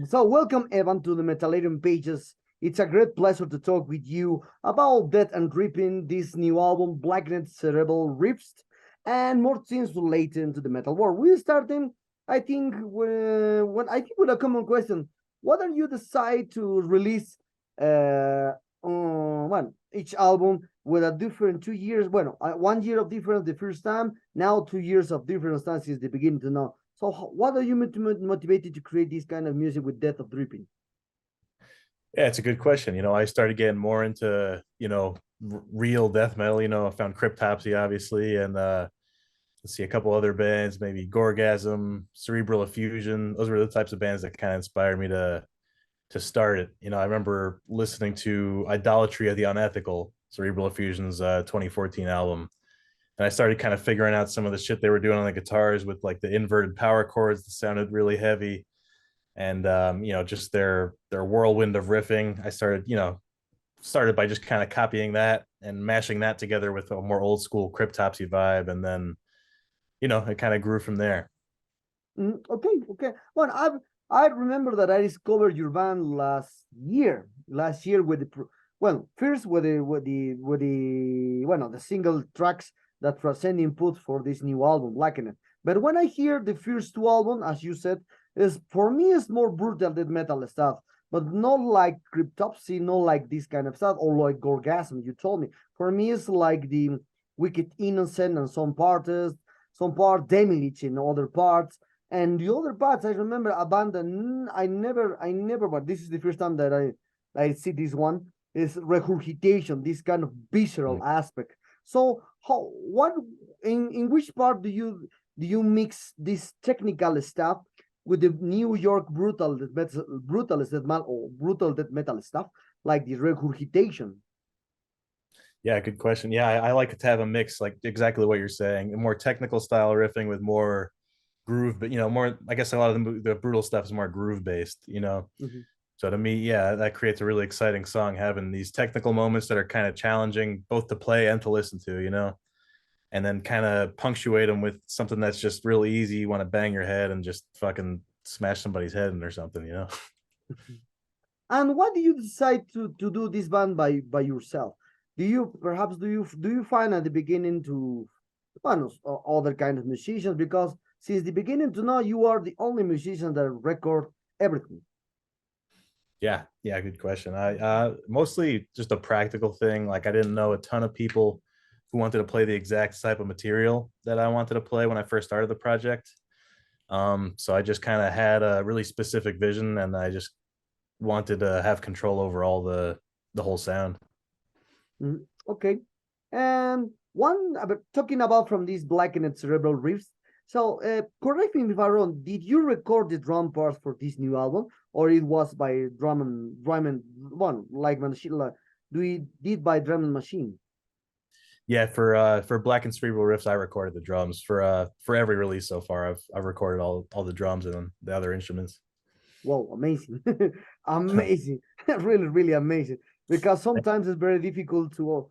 So welcome, Evan, to the Metalarium Pages. It's a great pleasure to talk with you about Death and Dripping, this new album, Blackened Cerebral Riffs, and more things related to the metal world. We're starting, I think, with a common question. What are you decide to release each album with a different 2 years, 1 year of difference the first time, now 2 years of difference since the beginning to now. So what are you motivated to create this kind of music with Death of Dripping? Yeah, it's a good question. I started getting more into, real death metal. I found Cryptopsy, obviously, and let's see, a couple other bands, maybe Gorgasm, Cerebral Effusion. Those were the types of bands that kind of inspired me to start it. I remember listening to Idolatry of the Unethical, Cerebral Effusion's 2014 album. And I started kind of figuring out some of the shit they were doing on the guitars with like the inverted power chords that sounded really heavy. And just their whirlwind of riffing. I started by just kind of copying that and mashing that together with a more old school Cryptopsy vibe. And then, it kind of grew from there. Okay. Well, I remember that I discovered your band last year. Last year with first with the single tracks that were sent input for this new album, Blackened. But when I hear the first two albums, as you said, is for me it's more brutal than metal stuff, but not like Cryptopsy, not like this kind of stuff, or like Gorgasm. You told me. For me, it's like the Wicked Innocent and some part Demilich in other parts. And the other parts, I remember Abandon. I never, but this is the first time that I see this one is regurgitation, this kind of visceral aspect. So, what in which part do you mix this technical stuff with the New York brutal death metal stuff, like the regurgitation? Yeah, good question. Yeah, I like to have a mix, like exactly what you're saying, a more technical style riffing with more groove, but more. I guess a lot of the brutal stuff is more groove based. Mhm. So to me, yeah, that creates a really exciting song, having these technical moments that are kind of challenging both to play and to listen to. And then kind of punctuate them with something that's just really easy. You want to bang your head and just fucking smash somebody's head in or something. And why do you decide to do this band by yourself? Do you find at the beginning to other kind of musicians, because since the beginning to now you are the only musician that record everything? Yeah, good question. I mostly just a practical thing. Like I didn't know a ton of people who wanted to play the exact type of material that I wanted to play when I first started the project. So I just kind of had a really specific vision, and I just wanted to have control over all the whole sound. Okay. And talking about from these blackened cerebral riffs. So, correct me if I'm wrong. Did you record the drum parts for this new album, or it was by drum and one like machine? We did by drum and machine? Yeah, for Black and Cerebral Riffs, I recorded the drums for every release so far. I've recorded all the drums and the other instruments. Wow, amazing, amazing, really, really amazing. Because sometimes it's very difficult to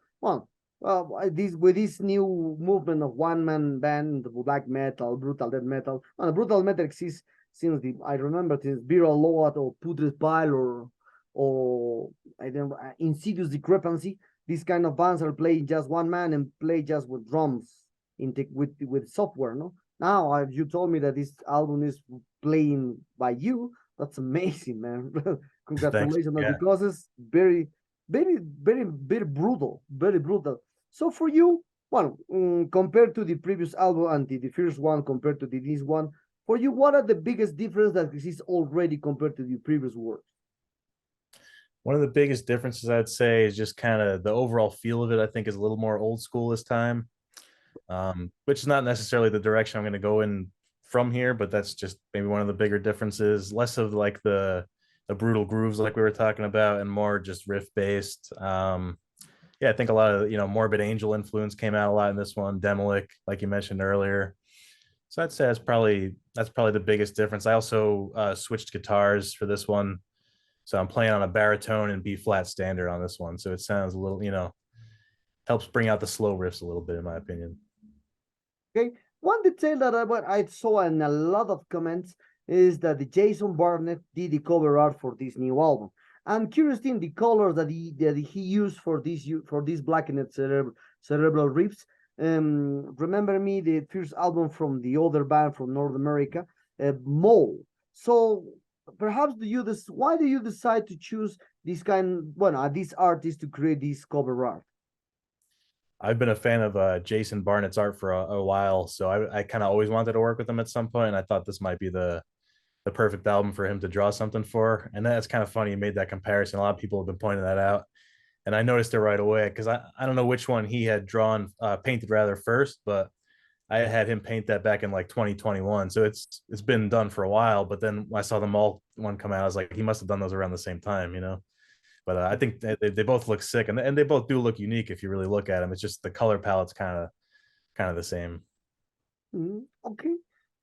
this with this new movement of one man band, black metal, brutal death metal. Brutal metal exists since I remember this Viral Load or Putrid Pile or I don't know, Insidious Discrepancy. These kind of bands are playing just one man and play just with drums with software. No, now you told me that this album is playing by you. That's amazing, man. Thanks. Congratulations, Yeah. because it's very, very, very, very brutal, very brutal. So for you, compared to the previous album and the first one compared to this one, for you, what are the biggest difference that exists already compared to the previous work? One of the biggest differences I'd say is just kind of the overall feel of it. I think is a little more old school this time, which is not necessarily the direction I'm going to go in from here, but that's just maybe one of the bigger differences. Less of like the brutal grooves like we were talking about, and more just riff based. Yeah, I think a lot of Morbid Angel influence came out a lot in this one. Demolic, like you mentioned earlier. So I'd say that's probably the biggest difference. I also switched guitars for this one, so I'm playing on a baritone and B flat standard on this one. So it sounds a little, helps bring out the slow riffs a little bit, in my opinion. Okay, one detail that I saw in a lot of comments is that the Jason Barnett did the cover art for this new album. I'm curious in the colors that he used for this blackened cerebral riffs. Remember me the first album from the other band from North America, Mole. So perhaps why do you decide to choose this artist to create this cover art? I've been a fan of Jason Barnett's art for a while, so I kind of always wanted to work with him at some point, and I thought this might be the perfect album for him to draw something for. And that's kind of funny. You made that comparison. A lot of people have been pointing that out. And I noticed it right away because I don't know which one he had painted rather first, but I had him paint that back in like 2021. So it's been done for a while. But then when I saw the mall one come out, I was like, he must have done those around the same time, you know. But I think they both look sick, and they both do look unique if you really look at them. It's just the color palette's kind of the same. Okay.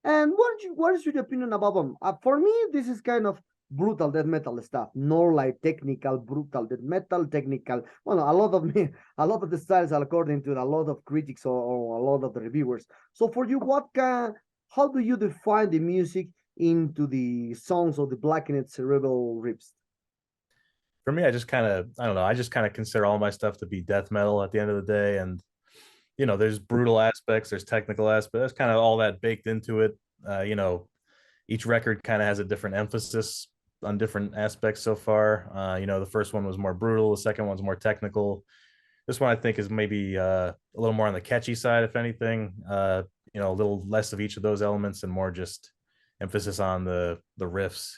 And what is your opinion about them? For me, this is kind of brutal death metal stuff, more like technical brutal death metal, technical. Well, a lot of the styles are according to a lot of critics or a lot of the reviewers. So for you, how do you define the music into the songs of the Blackened Cerebral Rips? For me, I don't know. I just kind of consider all my stuff to be death metal at the end of the day, and there's brutal aspects, there's technical aspects, there's kind of all that baked into it. Each record kind of has a different emphasis on different aspects so far. The first one was more brutal, the second one's more technical. This one I think is maybe a little more on the catchy side, if anything. A little less of each of those elements and more just emphasis on the riffs.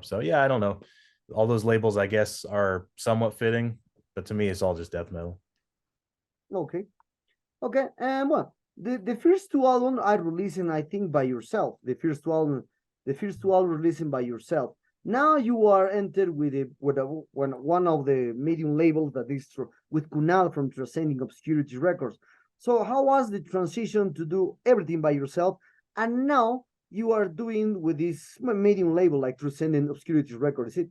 So yeah, I don't know. All those labels, I guess, are somewhat fitting, but to me, it's all just death metal. Okay. Okay, and well, the first two albums are releasing, I think, by yourself. The first two albums releasing by yourself. Now you are entered one of the medium labels that is with Kunal from Transcending Obscurity Records. So how was the transition to do everything by yourself, and now you are doing with this medium label like Transcending Obscurity Records? Is it?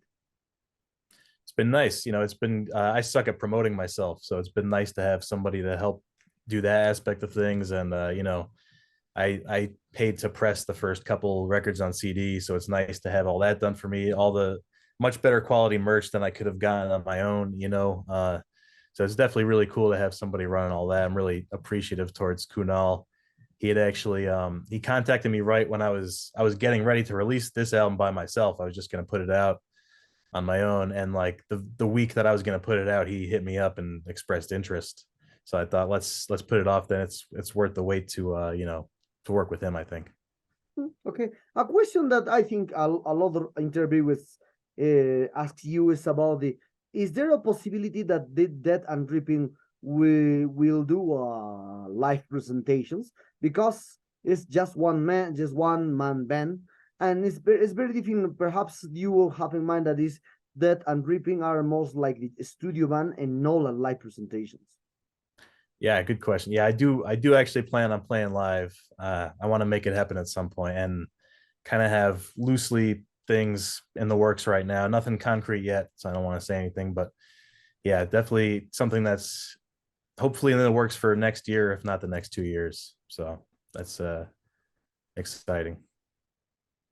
It's been nice. It's been I suck at promoting myself, so it's been nice to have somebody to help do that aspect of things. And I paid to press the first couple records on CD, so it's nice to have all that done for me. All the much better quality merch than I could have gotten on my own. So it's definitely really cool to have somebody running all that. I'm really appreciative towards Kunal. He had actually he contacted me right when I was getting ready to release this album by myself. I was just going to put it out on my own, and like the week that I was going to put it out, he hit me up and expressed interest. So I thought let's put it off. Then it's worth the wait to work with him, I think. Okay, a question that I think a lot of interviewers ask you is about is there a possibility that Death and Dripping will do live presentations, because it's just one man band, and it's very different. Perhaps you will have in mind that is Death and Dripping are most likely a studio band and not live presentations. Yeah, good question. Yeah, I do actually plan on playing live. I want to make it happen at some point, and kind of have loosely things in the works right now. Nothing concrete yet, so I don't want to say anything, but yeah, definitely something that's hopefully in the works for next year, if not the next 2 years. So that's exciting.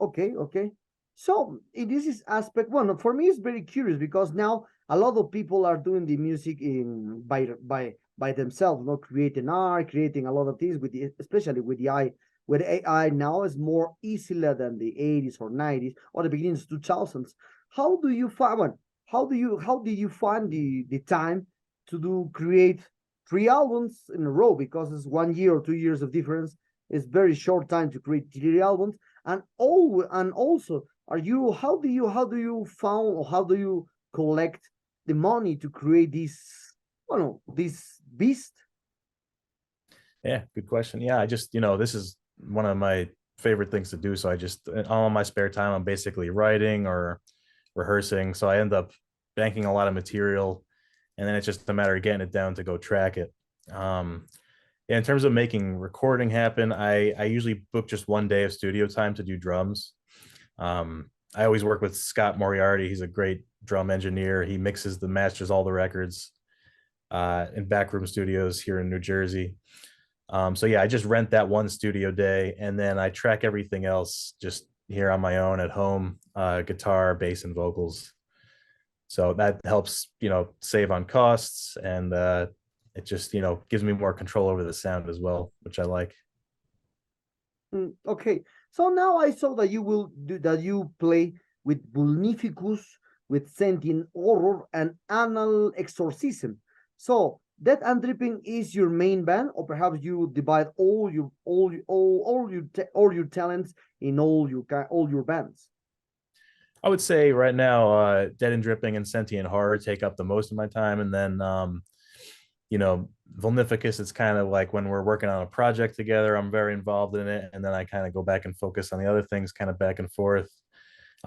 Okay, okay. So in this is aspect one for me it's very curious, because now a lot of people are doing the music in by themselves, not creating art, creating a lot of things especially with the eye. With AI now is more easier than the 80s or 90s or the beginnings of 2000s. How do you find one? How do you find the time to create 3 albums in a row, because it's 1 year or 2 years of difference. It's very short time to create 3 albums, and also are you how do you found or how do you collect the money to create this beast? Yeah, good question. Yeah, I just, this is one of my favorite things to do. So I just, all my spare time, I'm basically writing or rehearsing. So I end up banking a lot of material, and then it's just a matter of getting it down to go track it. Yeah, in terms of making recording happen, I usually book just one day of studio time to do drums. I always work with Scott Moriarty. He's a great drum engineer. He mixes the masters all the records in backroom studios here in New Jersey. So yeah, I just rent that one studio day, and then I track everything else just here on my own at home, guitar, bass, and vocals. So that helps, save on costs, and it just, gives me more control over the sound as well, which I like. Okay, so now I saw that you play with Bulnificus, with Sentient Horror, and Anal Exorcism. So Death and Dripping is your main band, or perhaps you divide all your talents in all your bands. I would say right now, Dead and Dripping and Sentient Horror take up the most of my time, and then Vulnificus, it's kind of like when we're working on a project together, I'm very involved in it, and then I kind of go back and focus on the other things, kind of back and forth.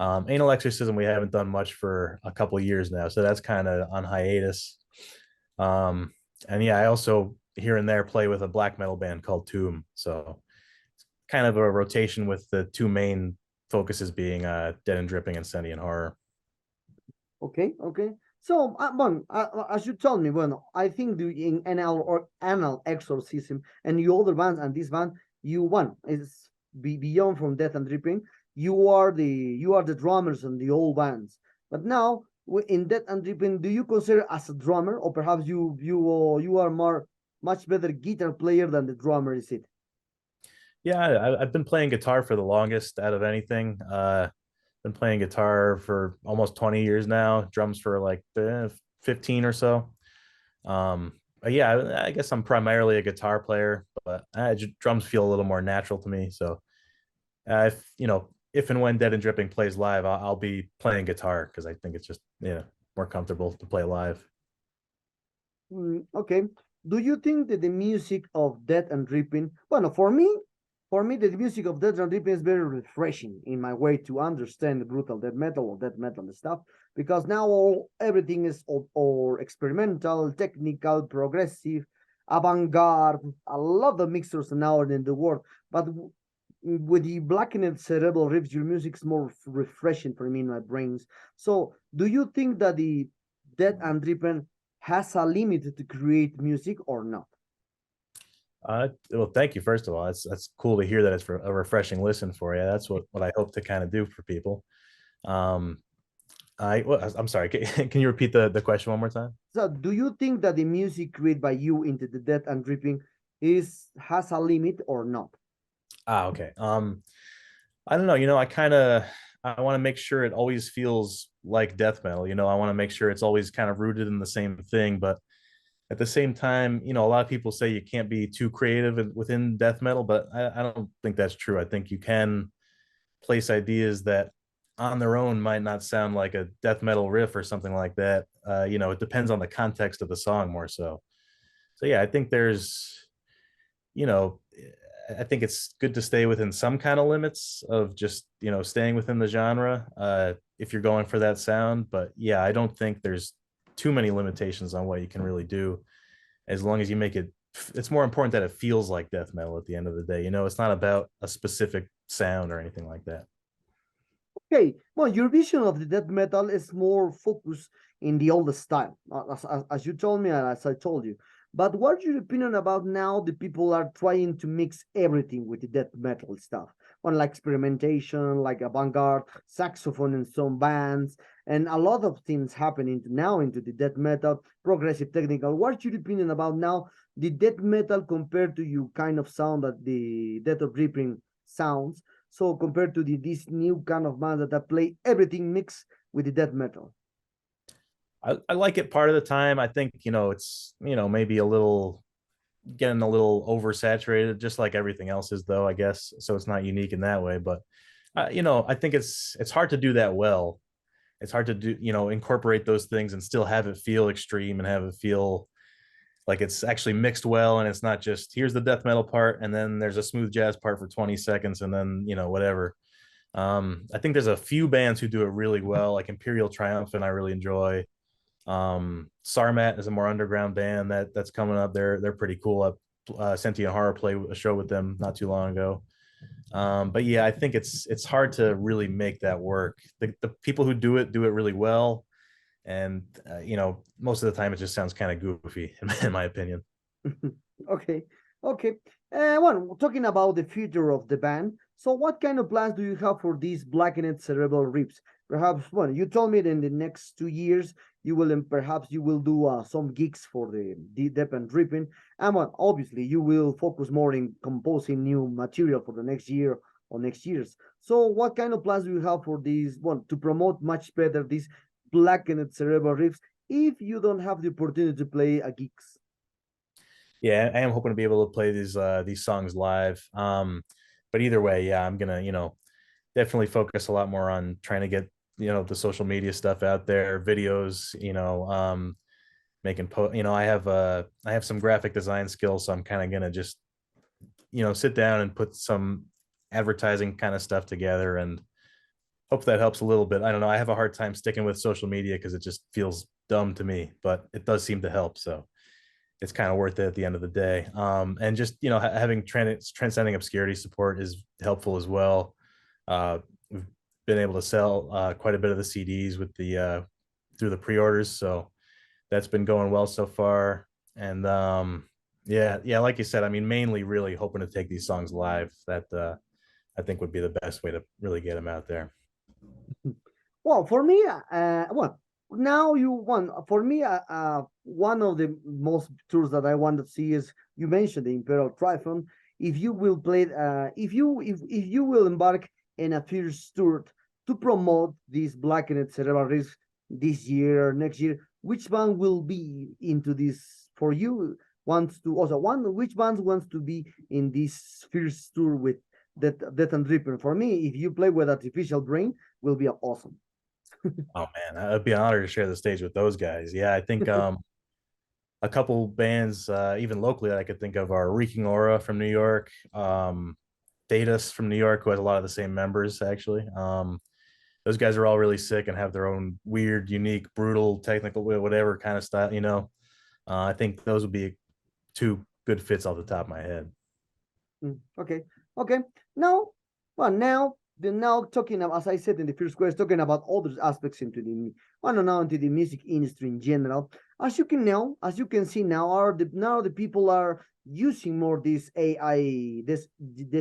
Anal Exorcism, we haven't done much for a couple of years now, so that's kind of on hiatus. Um, and yeah, I also here and there play with a black metal band called Tomb, so it's kind of a rotation with the two main focuses being Dead and Dripping and Sentient Horror. Okay, okay. So, as you told me, bueno, I think in anal exorcism and your other bands and this band, you one is beyond from Death and Dripping. You are the drummers in the old bands. But now in Death and Dripping, do you consider as a drummer, or perhaps you are much better guitar player than the drummer? Is it? Yeah, I've been playing guitar for the longest out of anything. Been playing guitar for almost 20 years now, drums for like 15 or so. But yeah, I guess I'm primarily a guitar player, but drums feel a little more natural to me. So if and when Dead and Dripping plays live, I'll be playing guitar because I think it's just more comfortable to play live. Okay. Do you think that the music of Death and Dripping, well, for me, the music of Death and Dripping is very refreshing in my way to understand brutal death metal or death metal stuff, because now everything is or experimental, technical, progressive, avant-garde. I love the mixers now in the world, but with the blackened cerebral riffs, your music's more refreshing for me in my brains. So, do you think that the Death and Dripping has a limit to create music or not? Well, thank you. First of all, that's cool to hear that it's a refreshing listen for you. That's what I hope to kind of do for people. Um, I'm sorry. Can you repeat the question one more time? So, do you think that the music created by you into the Death and Dripping has a limit or not? Okay. I don't know. I want to make sure it always feels like death metal. I want to make sure it's always kind of rooted in the same thing, but at the same time, a lot of people say you can't be too creative within death metal, but I don't think that's true. I think you can place ideas that on their own might not sound like a death metal riff or something like that. It depends on the context of the song more so. So yeah, I think you know, I think it's good to stay within some kind of limits of just, staying within the genre if you're going for that sound. But yeah, I don't think there's too many limitations on what you can really do as long as you make it. It's more important that it feels like death metal at the end of the day. It's not about a specific sound or anything like that. Okay, well, your vision of the death metal is more focused in the old style, as you told me and as I told you. But what's your opinion about now the people are trying to mix everything with the death metal stuff? One like experimentation, like avant-garde, saxophone in some bands, and a lot of things happening now into the death metal, progressive technical. What's your opinion about now the death metal compared to you kind of sound that the Death of Dripping sounds? So compared to this new kind of band that play everything mixed with the death metal. I like it part of the time. I think, it's, maybe getting a little oversaturated, just like everything else is, though, I guess. So it's not unique in that way. But, I think it's hard to do that well. It's hard to do, incorporate those things and still have it feel extreme and have it feel like it's actually mixed well. And it's not just here's the death metal part and then there's a smooth jazz part for 20 seconds and then, whatever. I think there's a few bands who do it really well, like Imperial Triumphant, I really enjoy. Sarmat is a more underground band that's coming up. They're pretty cool. Sentient Horror played a show with them not too long ago. But yeah, I think it's hard to really make that work. The people who do it really well, and most of the time it just sounds kind of goofy in my opinion. Okay, okay. Well, talking about the future of the band, So what kind of plans do you have for these blackened cerebral ribs? Perhaps, well, you told me that in the next 2 years you will, and perhaps you will do some gigs for the dep and dripping, and well, obviously you will focus more in composing new material for the next year or next years. So what kind of plans do you have for these one to promote much better these blackened cerebral ribs if you don't have the opportunity to play a gigs? Yeah, I am hoping to be able to play these songs live. But either way, yeah, I'm gonna, definitely focus a lot more on trying to get, the social media stuff out there, videos, making I have some graphic design skills, so I'm kind of gonna just, sit down and put some advertising kind of stuff together and hope that helps a little bit. I don't know. I have a hard time sticking with social media because it just feels dumb to me, but it does seem to help. So it's kind of worth it at the end of the day. And just having transcending obscurity support is helpful as well. We've been able to sell quite a bit of the CDs with the through the pre-orders, so that's been going well so far. And yeah, like you said, I mean, mainly really hoping to take these songs live. That I think would be the best way to really get them out there. Well, for me, well, now you want for me, one of the most tours that I want to see is you mentioned the Imperial Triathlon. If you will play, if you will embark in a first tour to promote these blackened cerebral risks this year, next year, which band will be into this for you? Wants to also one which band wants to be in this first tour with Death and Dripping? For me, if you play with Artificial Brain, will be awesome. Oh man, it'd be an honor to share the stage with those guys. Yeah, I think a couple bands, even locally, that I could think of are Reeking Aura from New York, Datus from New York, who has a lot of the same members actually. Those guys are all really sick and have their own weird, unique, brutal, technical, whatever kind of style. I think those would be two good fits off the top of my head. Okay, okay. Now, well, now talking about, as I said in the first question, talking about other aspects into the, well, now into the music industry in general. As you can see now, now the people are using more this AI, this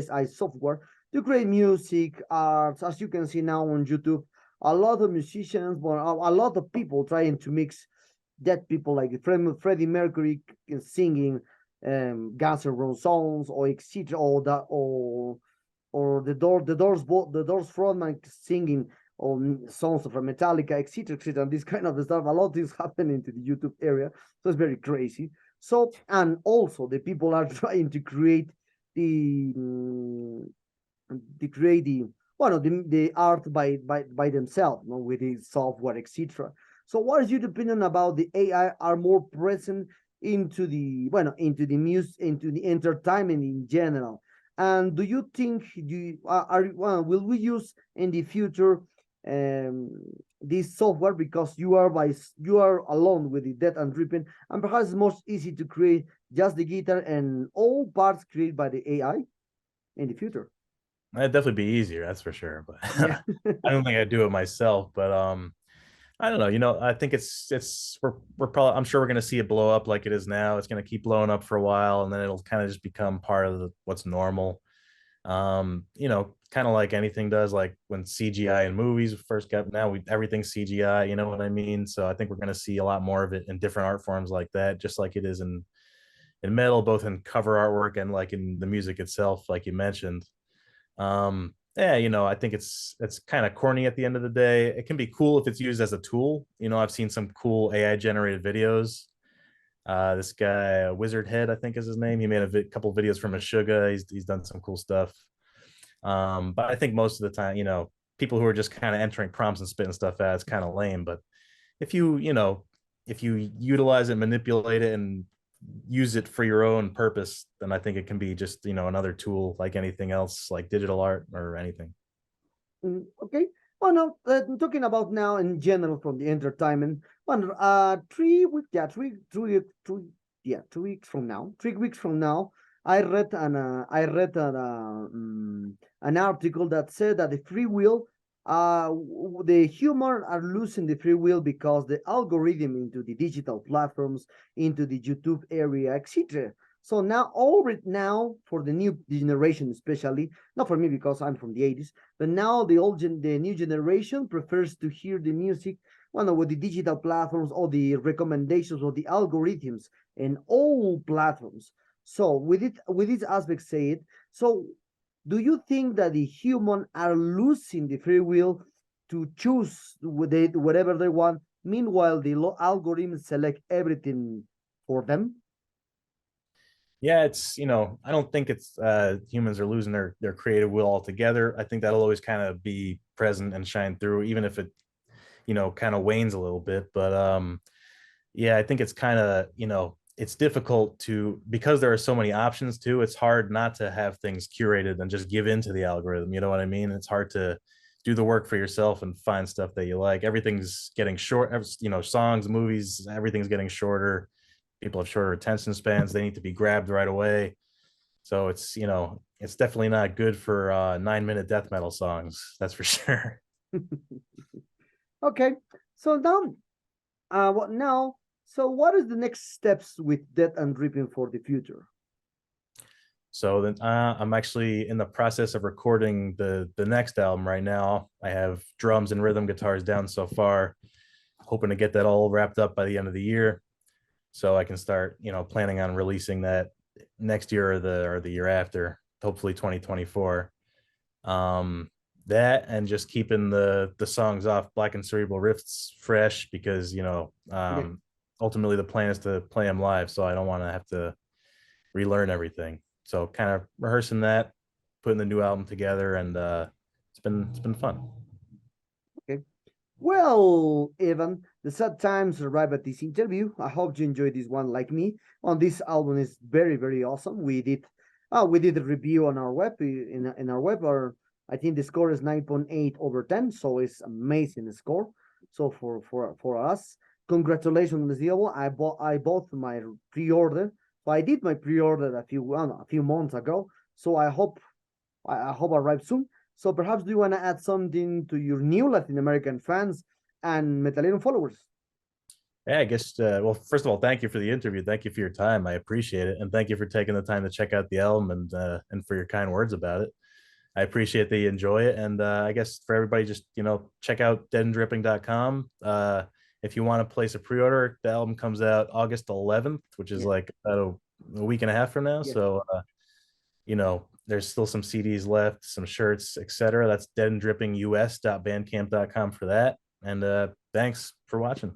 AI software to create music, arts. As you can see now on YouTube, a lot of musicians, but a lot of people trying to mix dead people like Freddie Mercury singing Guns N' Roses songs or etc. Or the Doors frontman singing on songs from Metallica, etc., etc. And this kind of stuff. A lot of things happen into the YouTube area, so it's very crazy. So and also the people are trying to create the well, the art by themselves, with the software, etc. So, what is your opinion about the AI are more present into the into the music, into the entertainment in general? And do you think will we use in the future this software because you are alone with the death and dripping, and perhaps it's most easy to create just the guitar and all parts created by the AI in the future? It'd definitely be easier, that's for sure. But Yeah. I don't think I'd do it myself. But I don't know. I think we're probably, I'm sure we're gonna see it blow up like it is now. It's gonna keep blowing up for a while, and then it'll kind of just become part of what's normal. Kind of like anything does, like when CGI in movies first got, now everything's CGI, you know what I mean? So I think we're gonna see a lot more of it in different art forms like that, just like it is in metal, both in cover artwork and like in the music itself, like you mentioned. Yeah, I think it's kind of corny at the end of the day. It can be cool if it's used as a tool. I've seen some cool AI generated videos. This guy, Wizard Head, I think is his name. He made a couple videos from Meshuggah. He's done some cool stuff. But I think most of the time, people who are just kind of entering prompts and spitting stuff out, it's kind of lame. But if if you utilize it, manipulate it, and use it for your own purpose, then I think it can be just, another tool like anything else, like digital art or anything. Okay. Well, now talking about now in general from the entertainment. Well, 3 weeks, yeah, 2 weeks from now, 3 weeks from now, I read an article that said that the free will, the human are losing the free will because the algorithm into the digital platforms, into the YouTube area, etc. So now, already now, for the new generation, especially not for me because I'm from the 80s, but now the new generation prefers to hear the music, well, with the digital platforms or the recommendations or the algorithms in all platforms. So with this aspect said, so do you think that the human are losing the free will to choose whatever they want? Meanwhile, the algorithms select everything for them. Yeah, it's, I don't think it's humans are losing their creative will altogether. I think that'll always kind of be present and shine through, even if it, kind of wanes a little bit. But yeah, I think it's kind of, it's difficult to, because there are so many options too, it's hard not to have things curated and just give in to the algorithm. You know what I mean? It's hard to do the work for yourself and find stuff that you like. Everything's getting short, songs, movies, everything's getting shorter. People have shorter attention spans. They need to be grabbed right away. So it's, it's definitely not good for 9-minute death metal songs. That's for sure. Okay, so now, what now? So what is the next steps with Death and Dripping for the future? So then I'm actually in the process of recording the next album right now. I have drums and rhythm guitars down so far, hoping to get that all wrapped up by the end of the year, so I can start, planning on releasing that next year or the year after, hopefully 2024. That and just keeping the songs off Black and Cerebral Rifts fresh, because Yeah. ultimately the plan is to play them live, so I don't want to have to relearn everything. So kind of rehearsing that, putting the new album together, and it's been fun. Okay. Well, Evan, the sad times arrive at this interview. I hope you enjoyed this one like me. On this album is very, very awesome. We did a review on our web in our web. Or I think the score is 9.8 over 10, so it's amazing score. So for us, congratulations on this album. I bought my pre-order. So I did my pre-order a few months ago. So I hope arrives soon. So perhaps do you want to add something to your new Latin American fans and Metalero followers? Yeah, I guess. Well, first of all, thank you for the interview. Thank you for your time. I appreciate it, and thank you for taking the time to check out the album, and for your kind words about it. I appreciate that you enjoy it, and I guess for everybody, just check out deadanddripping.com. If you want to place a pre-order, the album comes out August 11th, which is Yeah. like about a week and a half from now. Yes. So there's still some CDs left, some shirts, etc. That's deadanddrippingus.bandcamp.com for that. And thanks for watching.